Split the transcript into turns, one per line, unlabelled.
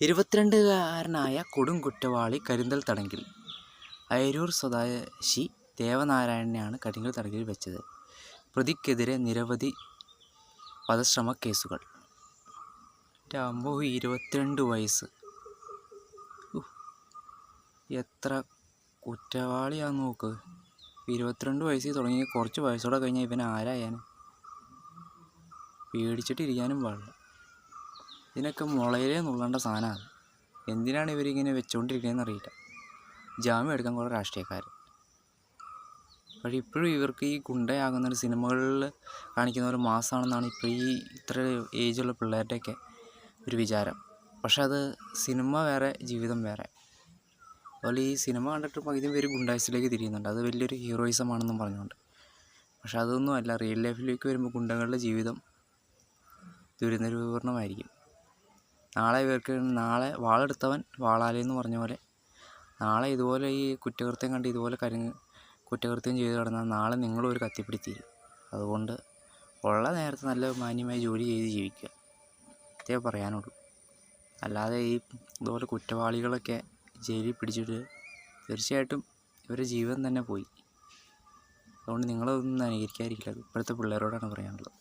22കാരനായ കൊടും കുറ്റവാളി കരിന്തൽ തടങ്കിൽ. അയിരൂർ സ്വദേശി ദേവനാരായണനെയാണ് കരിന്തൽ തടങ്കിൽ വെച്ചത്. പ്രതിക്കെതിരെ നിരവധി വധശ്രമ കേസുകൾ. 22 വയസ്സ്, എത്ര കുറ്റവാളിയാന്ന് നോക്ക്. 22 വയസ്സിൽ തുടങ്ങി കുറച്ച് വയസ്സോടെ കഴിഞ്ഞാൽ ഇവൻ ആരായാൻ? പേടിച്ചിട്ടിരിക്കാനും പാടില്ല. ഇതിനൊക്കെ മുളയിലേ നുള്ളേണ്ട സാധനമാണ്. എന്തിനാണ് ഇവരിങ്ങനെ വെച്ചുകൊണ്ടിരിക്കുന്നതെന്ന് അറിയില്ല. ജാമ്യം എടുക്കാൻ കുറേ രാഷ്ട്രീയക്കാർ. പക്ഷേ ഇപ്പോഴും ഇവർക്ക് ഈ ഗുണ്ടയാകുന്ന സിനിമകളിൽ കാണിക്കുന്ന ഒരു മാസമാണെന്നാണ് ഇപ്പോൾ ഇത്ര ഏജുള്ള പിള്ളേരുടെയൊക്കെ ഒരു വിചാരം. പക്ഷെ അത് സിനിമ വേറെ, ജീവിതം വേറെ. അതുപോലെ ഈ സിനിമ കണ്ടിട്ട് പകുതി പേര് ഗുണ്ടായിസിലേക്ക് തിരിയുന്നുണ്ട്. അത് വലിയൊരു ഹീറോയിസം ആണെന്നും പറഞ്ഞുകൊണ്ട്. പക്ഷെ അതൊന്നും അല്ല. റിയൽ ലൈഫിലേക്ക് വരുമ്പോൾ ഗുണ്ടകളുടെ ജീവിതം ദുരന്തപൂർണ്ണമായിരിക്കും. നാളെ വാളെടുത്തവൻ വാളാലെന്ന് പറഞ്ഞ പോലെ നാളെ ഇതുപോലെ ഈ കുറ്റകൃത്യം കണ്ട് ഇതുപോലെ കുറ്റകൃത്യം ചെയ്ത് കിടന്നാൽ നാളെ നിങ്ങളും ഒരു കത്തിപ്പിടിത്തീരും. അതുകൊണ്ട് ഉള്ള നേരത്തെ നല്ല മാന്യമായി ജോലി ചെയ്ത് ജീവിക്കുക, ഇതേ പറയാനുള്ളൂ. അല്ലാതെ ഈ ഇതുപോലെ കുറ്റവാളികളൊക്കെ ജയിലിൽ പിടിച്ചിട്ട് തീർച്ചയായിട്ടും ഇവരുടെ ജീവൻ തന്നെ പോയി. അതുകൊണ്ട് നിങ്ങളതൊന്നും അനുകരിക്കാതിരിക്കില്ല. ഇപ്പോഴത്തെ പിള്ളേരോടാണ് പറയാനുള്ളത്.